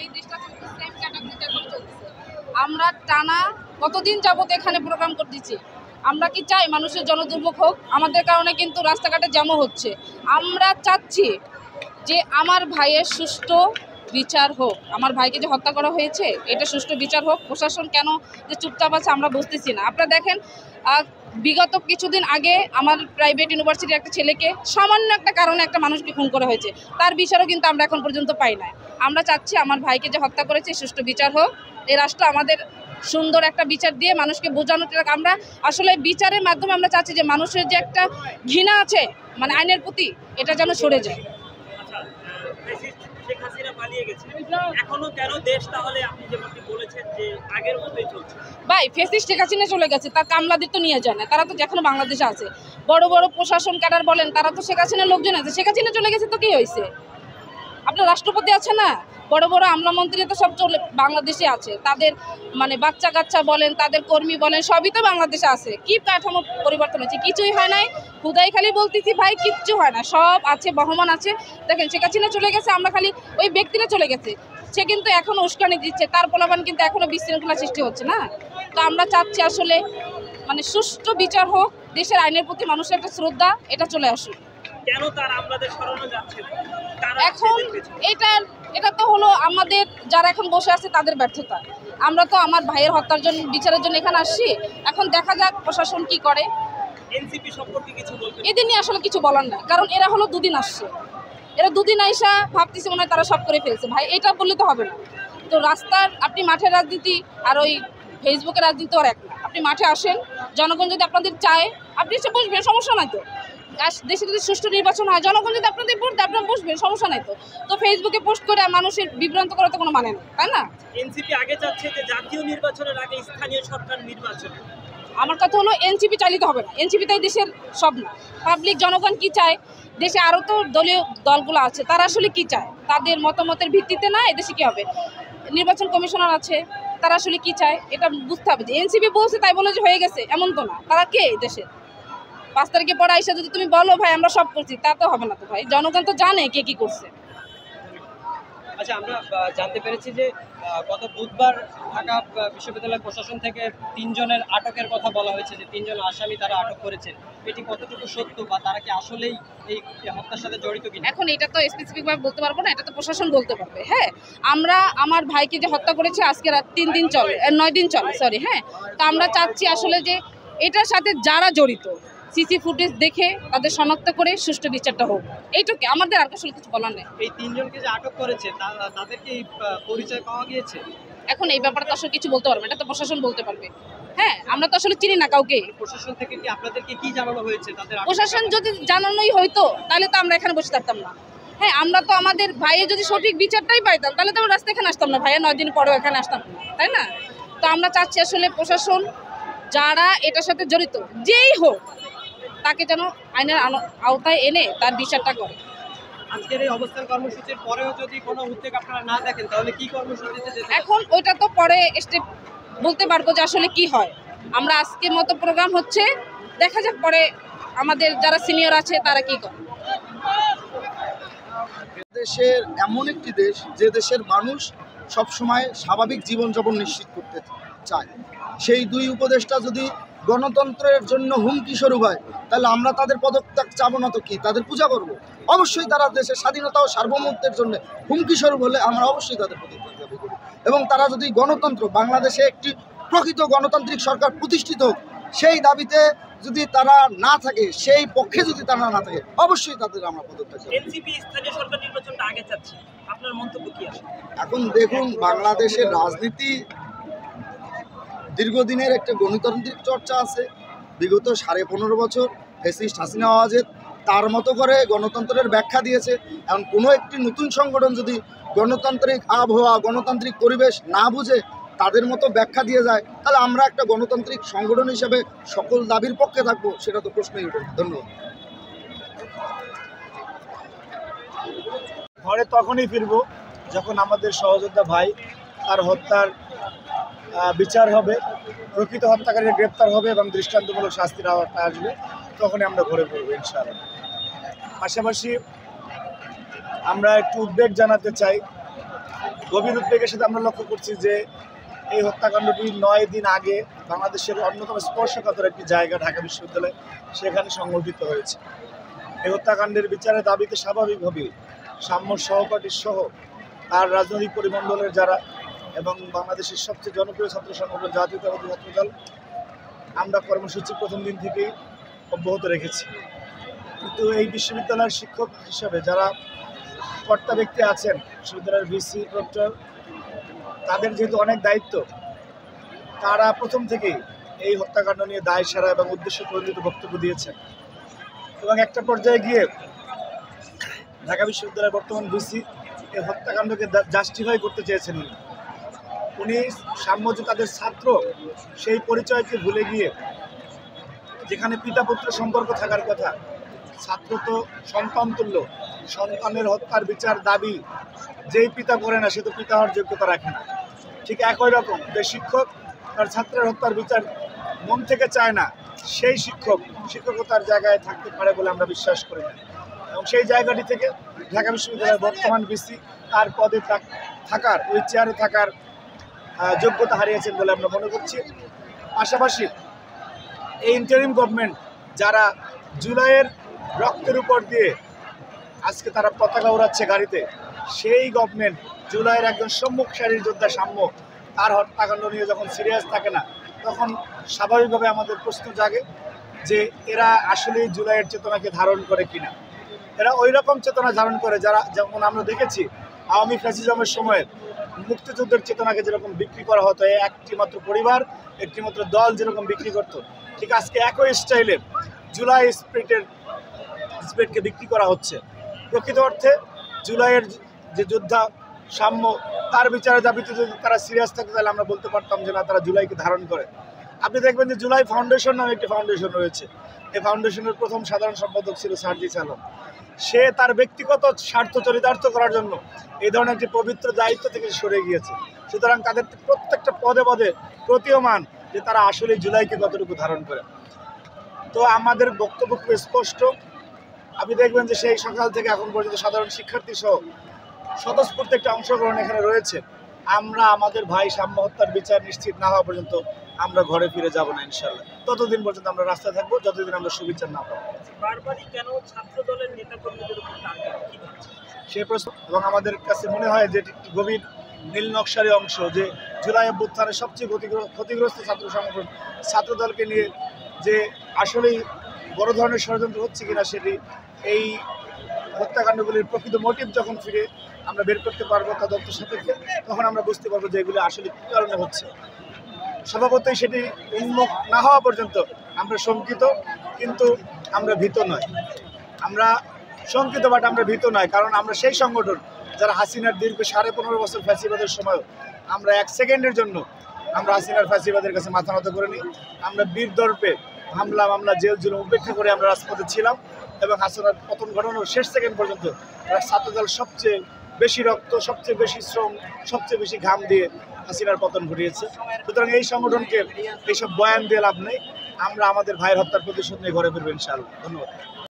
এই দেশটা সেম ক্যাটাগরিতে এখন চলতেছে। আমরা টানা কতদিন যাবত এখানে প্রোগ্রাম করতেছি। আমরা কি চাই মানুষের জনদুর্ভোগ হোক? আমাদের কারণে কিন্তু রাস্তাঘাটে জ্যামও হচ্ছে। আমরা চাচ্ছি যে আমার ভাইয়ের সুষ্ঠু বিচার হোক। আমার ভাইকে যে হত্যা করা হয়েছে এটা সুষ্ঠু বিচার হোক। প্রশাসন কেন যে চুপচাপ আছে আমরা বুঝতেছি না। আপনারা দেখেন বিগত কিছুদিন আগে আমার প্রাইভেট ইউনিভার্সিটির একটা ছেলেকে সামান্য একটা কারণে একটা মানুষকে খুন করা হয়েছে, তার বিচারও কিন্তু আমরা এখন পর্যন্ত পাই না। আমরা চাচ্ছি আমার ভাইকে যে হত্যা করেছে সুষ্ঠু বিচার হোক। এই রাষ্ট্র আমাদের সুন্দর একটা বিচার দিয়ে মানুষকে বোঝানোর, আমরা আসলে বিচারের মাধ্যমে আমরা চাচ্ছি যে মানুষের যে একটা ঘৃণা আছে মানে আইনের প্রতি, এটা যেন সরে যায়। ভাই ফেসিস্ট শেখ হাসিনা চলে গেছে, তার কামলাদের তো নিয়ে যায় না, তারা তো এখনো বাংলাদেশে আছে। বড় বড় প্রশাসন ক্যাডার বলেন, তারা তো শেখ হাসিনার লোকজন আছে। শেখ হাসিনা চলে গেছে তো কি হয়েছে? আপনার রাষ্ট্রপতি আছে না, বড় বড় আমলামন্ত্রী তো সব চলে বাংলাদেশে আছে। তাদের মানে বাচ্চা কাচ্চা বলেন, তাদের কর্মী বলেন, সবই তো বাংলাদেশে আছে। কি কাঠামো পরিবর্তন হয়েছে? কিছুই হয় নাই। হুদাই খালি বলতেছি ভাই, কিচ্ছু হয় না, সব আছে, বহমান আছে। দেখেন শেখ হাসিনা চলে গেছে, আমরা খালি ওই ব্যক্তিরা চলে গেছে, সে কিন্তু এখনো উস্কানি দিচ্ছে, তার প্রলোভন কিন্তু এখনো বিশৃঙ্খলা সৃষ্টি হচ্ছে না। তো আমরা চাচ্ছি আসলে মানে সুষ্ঠু বিচার হোক, দেশের আইনের প্রতি মানুষের একটা শ্রদ্ধা এটা চলে আসুক। কেন তার আমাদের সরানো যাচ্ছে না? এখন এটা তো হলো আমাদের যারা এখন বসে আছে তাদের ব্যর্থতা। আমরা তো আমার ভাইয়ের হত্যার জন্য বিচারের জন্য এখানে আসছি। এখন দেখা যাক প্রশাসন কি করে। এনসিপি সম্পর্কে কিছু বলবেন? এদের নিয়ে আসলে কিছু বলার নাই, কারণ এরা হলো দুদিন আসছে। এরা দুদিন আইসা ভাবতেছে মনে হয় তারা সব করে ফেলছে। ভাই এটা বললে তো হবে না। তো রাস্তার আপনি মাঠের রাজনীতি আর ওই ফেসবুকের রাজনীতি আর এক না। আপনি মাঠে আসেন, জনগণ যদি আপনাদের চায় আপনি এসে বসবেন, সমস্যা নাই তো। দেশে যদি সুষ্ঠু নির্বাচন হয়, জনগণ যদি আপনাদের ভোট দেয় আপনারা বসবেন, সমস্যা নাই তো। তো ফেসবুকে পোস্ট করে মানুষের বিভ্রান্ত করা তো কোনো মানে নেই, তাই না? এনসিপি আগে চাচ্ছে যে জাতীয় নির্বাচনের আগে স্থানীয় সরকার নির্বাচন। আমার কথা হলো এনসিপি চালিত হবে না। এনসিপি তাই দেশের সব না। পাবলিক জনগণ কি চায়, দেশে আরও তো দলীয় দলগুলো আছে, তারা আসলে কি চায়, তাদের মতামতের ভিত্তিতে না এদেশে কী হবে। নির্বাচন কমিশনার আছে, তারা আসলে কি চায় এটা বুঝতে হবে। যে এনসিপি বলছে তাই বলে যে হয়ে গেছে এমন তো না। তারা কে দেশের? 5 তারিখে পরে আইসা যদি তুমি বলো ভাই আমরা সব করছি, তা তো হবে না তো ভাই। জনগণ তো জানে কে কি করছে। আচ্ছা, আমরা জানতে পেরেছি যে গত বুধবার ঢাকা বিশ্ববিদ্যালয় প্রশাসন থেকে 3 জনের আটকের কথা বলা হয়েছে, যে 3 জন আসামি তারা আটক করেছেন। এটি কতটুকু সত্য, বা তারা কি আসলেই এই হত্যার সাথে জড়িত কিনা? এখন এটা তো স্পেসিফিকভাবে বলতে পারবো না, এটা তো প্রশাসন বলতে পারবে। হ্যাঁ, আমরা আমার ভাইকে যে হত্যা করেছে আজকে 3 দিন চলে, 9 দিন চলে, সরি। হ্যাঁ, তো আমরা চাচ্ছি আসলে যে এটার সাথে যারা জড়িত সিসি ফুটেজ দেখে তাদের শনাক্ত করে সুষ্ঠু বিচারটা হোক। এইটুকু আমাদের আর আসলে কিছু বলার নেই। এই 3 জনকে যে আটক করেছে তাদের কি পরিচয় পাওয়া গিয়েছে? এখন এই ব্যাপারে তো আসলে কিছু বলতে পারবে না, এটা তো প্রশাসন বলতে পারবে। হ্যাঁ, আমরা তো আসলে চিনি না কাউকে। প্রশাসন থেকে কি আপনাদেরকে কি জানানো হয়েছে? তাদের প্রশাসন যদি জানানোই হইতো তাহলে তো আমরা এখানে বসে থাকতাম না। হ্যাঁ, আমরা তো আমাদের ভাইয়ের যদি সঠিক বিচারটাই পাইতাম তাহলে তো আমরা রাস্তায় এখানে আসতাম না, ভাইয়ের 9 দিন পরেও এখানে আসতাম না, তাই না? তো আমরা চাচ্ছি আসলে প্রশাসন যারা এটার সাথে জড়িত যেই হোক তাকে যেন আইনের আওতায় এনে তার বিচারটা করে। আজকের এই অবস্থান কর্মসূচির পরেও যদি কোনো উদ্যোগ আপনারা না দেখেন তাহলে কি কর্মসূচিতে যেতে? এখন ওইটা তো পরে স্টেপ বলতে পারবো যে আসলে কি হয়। আমরা আজকের মতো প্রোগ্রাম হচ্ছে, দেখা যাক পরে আমাদের যারা সিনিয়র আছে তারা কি করে। দেশের এমন একটি দেশ যে দেশের মানুষ সবসময় স্বাভাবিক জীবনযাপন নিশ্চিত করতে চায়। সেই 2 উপদেষ্টা যদি গণতন্ত্রের জন্য হুমকি স্বরূপ হয় তাহলে আমরা তাদের পদত্যাগ চাবো না তো কি, তাদের পূজা করব? অবশ্যই তারা দেশের স্বাধীনতা ও সার্বভৌমত্বের জন্য হুমকি স্বরূপ হলে আমরা অবশ্যই তাদের পদত্যাগ দাবি করি। এবং তারা যদি গণতন্ত্র, বাংলাদেশে একটি প্রকৃত গণতান্ত্রিক সরকার প্রতিষ্ঠিত হোক, সেই দাবিতে যদি তারা না থাকে, সেই পক্ষে যদি তারা না থাকে, অবশ্যই তাদের আমরা পদত্যাগ করব। এনসিপি স্থানীয় সরকার নির্বাচনটা আগে চাচ্ছে, আপনার মন্তব্য কি আছে? এখন দেখুন, বাংলাদেশের রাজনীতি দীর্ঘদিনের একটা গণতান্ত্রিক চর্চা আছে। বিগত 15.5 বছর ফ্যাসিস্ট হাসিনা ওয়াজেদ তার মতো করে গণতন্ত্রের ব্যাখ্যা দিয়েছে। এখন কোনো একটি নতুন সংগঠন যদি গণতান্ত্রিক আবহাওয়া, গণতান্ত্রিক পরিবেশ না বুঝে তাদের মতো ব্যাখ্যা দিয়ে যায়, তাহলে আমরা একটা গণতান্ত্রিক সংগঠন হিসেবে সকল দাবির পক্ষে থাকবো, সেটা তো প্রশ্নই ওঠে। ধন্যবাদ। ঘরে তখনই ফিরবো যখন আমাদের সহযোদ্ধা ভাই তার হত্যার বিচার হবে, প্রকৃত হত্যাকারীরা গ্রেপ্তার হবে এবং দৃষ্টান্তমূলক শাস্তির আওতায় আসবে, তখনই আমরা ঘরে ফিরবো ইনশাআল্লাহ। পাশাপাশি আমরা একটু উদ্বেগ জানাতে চাই গভীর উদ্বেগের সাথে আমরা লক্ষ্য করছি যে এই হত্যাকাণ্ডটি 9 দিন আগে বাংলাদেশের অন্যতম স্পর্শকাতর একটি জায়গা ঢাকা বিশ্ববিদ্যালয় সেখানে সংঘটিত হয়েছে। এই হত্যাকাণ্ডের বিচারের দাবিতে স্বাভাবিকভাবেই সাম্য সহপাঠী সহ তার রাজনৈতিক পরিমণ্ডলের যারা এবং বাংলাদেশের সবচেয়ে জনপ্রিয় ছাত্র সংগঠন জাতীয়তাবাদী ছাত্রদল আমরা কর্মসূচি প্রথম দিন থেকেই অব্যাহত রেখেছি। কিন্তু এই বিশ্ববিদ্যালয়ের শিক্ষক হিসাবে যারা কর্তা ব্যক্তি আছেন, বিশ্ববিদ্যালয়ের ভিসি প্রক্টর, তাদের যেহেতু অনেক দায়িত্ব, তারা প্রথম থেকেই এই হত্যাকাণ্ড নিয়ে দায় সারা এবং উদ্দেশ্য প্রণোদিত বক্তব্য দিয়েছেন এবং একটা পর্যায়ে গিয়ে ঢাকা বিশ্ববিদ্যালয়ের বর্তমান ভিসি এই হত্যাকাণ্ডকে জাস্টিফাই করতে চেয়েছেন। উনি সাম্য যে তাদের ছাত্র সেই পরিচয়কে ভুলে গিয়ে যেখানে পিতা পুত্র সম্পর্ক থাকার কথা, ছাত্র তো সন্তান তুল্য, সন্তানের হত্যার বিচার দাবি যেই পিতা করে না সে তো পিতা হওয়ার যোগ্যতা রাখে না। ঠিক একই রকম যে শিক্ষক তার ছাত্রের হত্যার বিচার মন থেকে চায় না, সেই শিক্ষকতার জায়গায় থাকতে পারে বলে আমরা বিশ্বাস করি না। এবং সেই জায়গাটি থেকে ঢাকা বিশ্ববিদ্যালয়ের বর্তমান ভিসি তার পদে থাকার, ওই চেয়ারে থাকার যোগ্যতা হারিয়েছেন বলে আমরা মনে করছি। পাশাপাশি এই ইন্টারিম গভর্নমেন্ট যারা জুলাইয়ের রক্তের উপর দিয়ে আজকে তারা পতাকা উড়াচ্ছে গাড়িতে, সেই গভর্নমেন্ট জুলাইয়ের একজন সম্মুখ সারির যোদ্ধা সাম্য তার হত্যাকাণ্ড নিয়ে যখন সিরিয়াস থাকে না, তখন স্বাভাবিকভাবে আমাদের প্রশ্ন জাগে যে এরা আসলেই জুলাইয়ের চেতনাকে ধারণ করে কিনা। এরা ওই রকম চেতনা ধারণ করে যারা, যেমন আমরা দেখেছি আওয়ামী ফ্যাসিজমের সময় মুক্তিযুদ্ধের চেতনাকে যেরকম বিক্রি করা হতো, একটি মাত্র পরিবার একটি মাত্র দল যেরকম বিক্রি করত, ঠিক আজকে একই স্টাইলে জুলাই স্পিরিটকে বিক্রি করা হচ্ছে। প্রকৃত অর্থে জুলাইয়ের যে যোদ্ধা সাম্য তার বিচারের দাবিতে যদি তারা সিরিয়াস থাকে তাহলে আমরা বলতে পারতাম যে না, তারা জুলাইকে ধারণ করে। আপনি দেখবেন যে জুলাই ফাউন্ডেশন নামে একটি ফাউন্ডেশন রয়েছে, এই ফাউন্ডেশনের প্রথম সাধারণ সম্পাদক ছিল সার্জিস আলম। সে তার ব্যক্তিগত স্বার্থ চরিতার্থ করার জন্য এই ধরনের একটি পবিত্র দায়িত্ব থেকে সরে গিয়েছে। সুতরাং তাদের প্রত্যেকটা পদে পদে প্রতীয়মান যে তারা আসলে জুলাইকে কতটুকু ধারণ করে। তো আমাদের বক্তব্য খুব স্পষ্ট। আপনি দেখবেন যে সেই সকাল থেকে এখন পর্যন্ত সাধারণ শিক্ষার্থী সহ স্বতঃস্ফূর্ত একটা অংশগ্রহণ এখানে রয়েছে। আমরা আমাদের ভাই সাম্য হত্যার বিচার নিশ্চিত না হওয়া পর্যন্ত আমরা ঘরে ফিরে যাব না ইনশাআল্লাহ। ততদিন পর্যন্ত আমরা রাস্তায় থাকবো যতদিন আমরা সুবিচার না পাবো। বারবারই কেন ছাত্র দলের নেতাকর্মীদের উপর টার্গেট, কি ভাবছেন সেই প্রশ্ন এবং আমাদের কাছে মনে হয় যে একটি গভীর নীল নকশারি অংশ যে জুলাই অভ্যুত্থানের সবচেয়ে ক্ষতিগ্রস্ত ছাত্র সংগঠন ছাত্র দলকে নিয়ে যে আসলেই বড় ধরনের ষড়যন্ত্র হচ্ছে কিনা সেটি এই হত্যাকাণ্ডগুলির প্রকৃত মোটিভ যখন ফিরে আমরা বের করতে পারবো তদন্ত সাপেক্ষে, তখন আমরা বুঝতে পারবো যে এগুলো আসলে কী কারণে হচ্ছে। স্বভাবতই সেটি উন্মুখ না হওয়া পর্যন্ত আমরা শঙ্কিত, কিন্তু আমরা ভীত নয়। আমরা শঙ্কিত বাট আমরা ভীত নয়, কারণ আমরা সেই সংগঠন যারা হাসিনার দীর্ঘ 15.5 বছর ফ্যাসিবাদের সময় আমরা 1 সেকেন্ডের জন্য আমরা হাসিনার ফ্যাসিবাদের কাছে মাথা নত করিনি। আমরা বীর দর্পে হামলা মামলা জেল জুলুম উপেক্ষা করে আমরা রাজপথে ছিলাম এবং হাসিনার পতন ঘটানোর শেষ সেকেন্ড পর্যন্ত ছাত্রদল সবচেয়ে বেশি রক্ত, সবচেয়ে বেশি শ্রম, সবচেয়ে বেশি ঘাম দিয়ে হাসিনার পতন ঘটিয়েছে। সুতরাং এই সংগঠনকে এইসব বয়ান দিয়ে লাভ নেই। আমরা আমাদের ভাইয়ের হত্যার প্রতিশোধ নিয়ে ঘরে ফিরবো ইনশাআল্লাহ। ধন্যবাদ।